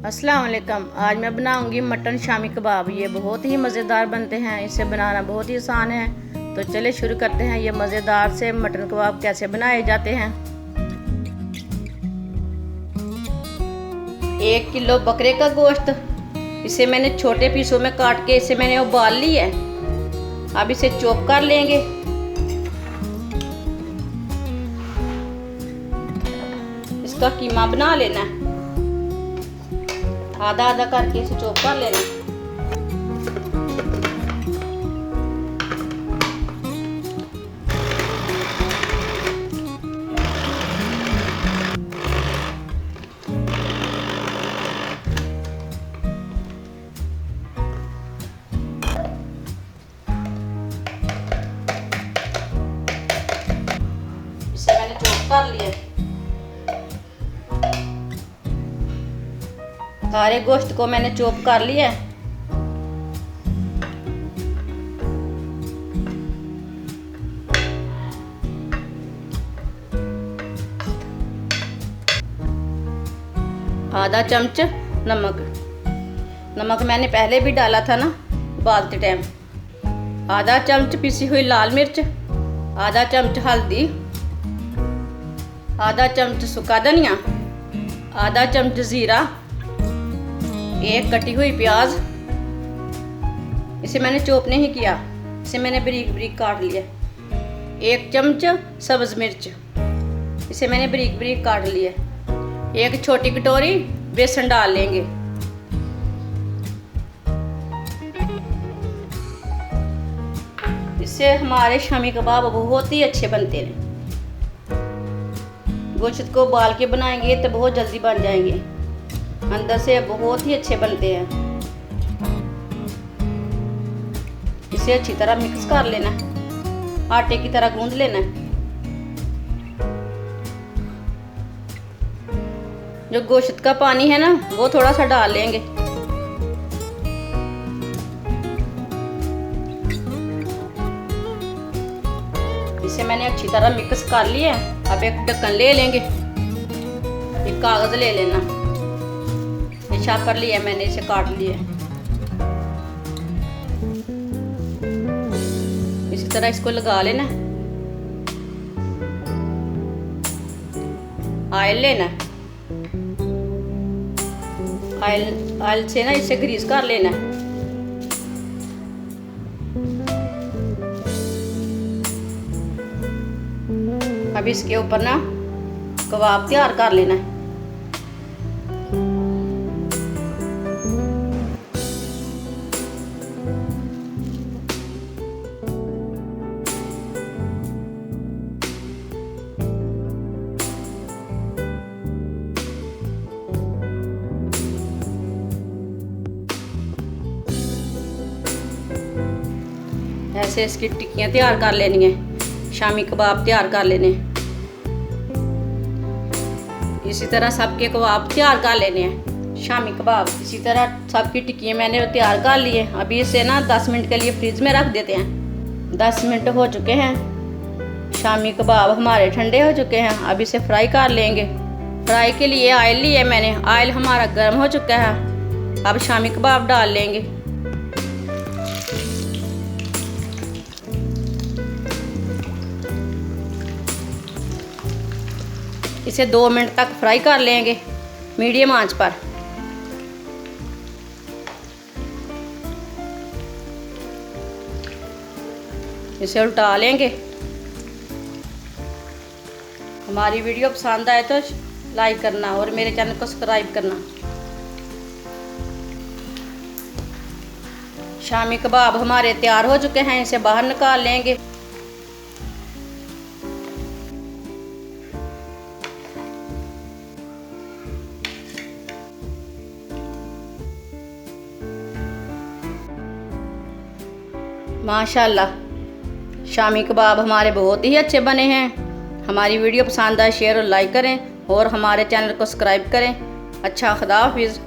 अस्सलाम वालेकुम। आज मैं बनाऊंगी मटन शामी कबाब। ये बहुत ही मज़ेदार बनते हैं, इसे बनाना बहुत ही आसान है। तो चले शुरू करते हैं। ये मज़ेदार से मटन कबाब कैसे बनाए जाते हैं। 1 किलो बकरे का गोश्त, इसे मैंने छोटे पीसों में काट के इसे मैंने उबाल ली है। अब इसे चॉप कर लेंगे। इसका कीमा बना लेना है, आधा आधा करके इसे चॉप कर लेना। इसे मैंने चॉप कर लिया। सारे गोश्त को मैंने चॉप कर लिया है। आधा चम्मच नमक मैंने पहले भी डाला था ना उबालते टाइम। आधा चम्मच पिसी हुई लाल मिर्च, आधा चम्मच हल्दी, आधा चम्मच सूखा धनिया, आधा चम्मच जीरा, 1 कटी हुई प्याज। इसे मैंने चॉप नहीं किया, इसे मैंने बारीक बारीक काट लिया। 1 चम्मच सब्ज मिर्च, इसे मैंने बारीक बारीक काट लिया। 1 छोटी कटोरी बेसन डाल लेंगे। इससे हमारे शामी कबाब बहुत ही अच्छे बनते हैं। गोश्त को उबाल के बनाएंगे तो बहुत जल्दी बन जाएंगे, अंदर से बहुत ही अच्छे बनते हैं। इसे अच्छी तरह मिक्स कर लेना, आटे की तरह गूंद लेना। जो गोश्त का पानी है ना वो थोड़ा सा डाल लेंगे। इसे मैंने अच्छी तरह मिक्स कर लिया। अब एक ढक्कन ले लेंगे, एक कागज ले लेना। ये छाप कर लिया मैंने, इसे काट लिया। इसी तरह इसको लगा लेना। ऑयल लेना, ऑयल से ना इसे ग्रीस कर लेना। अब इसके ऊपर ना कबाब तैयार कर लेना है। ऐसे इसकी टिक्कियाँ तैयार कर लेनी है, शामी कबाब तैयार कर लेने। इसी तरह सबके कबाब तैयार कर लेने हैं, शामी कबाब। इसी तरह सबकी टिक्कियाँ मैंने तैयार कर ली है। अभी इसे ना 10 मिनट के लिए फ्रिज में रख देते हैं। 10 मिनट हो चुके हैं, शामी कबाब हमारे ठंडे हो चुके हैं। अब इसे फ्राई कर लेंगे। फ्राई के लिए ऑयल लिया मैंने, ऑयल हमारा गर्म हो चुका है। अब शामी कबाब डाल लेंगे। इसे 2 मिनट तक फ्राई कर लेंगे मीडियम आंच पर। इसे उल्टा लेंगे। हमारी वीडियो पसंद आए तो लाइक करना और मेरे चैनल को सब्सक्राइब करना। शामी कबाब हमारे तैयार हो चुके हैं, इसे बाहर निकाल लेंगे। माशाल्लाह शामी कबाब हमारे बहुत ही अच्छे बने हैं। हमारी वीडियो पसंद आए शेयर और लाइक करें और हमारे चैनल को सब्सक्राइब करें। अच्छा, खुदा हाफिज़।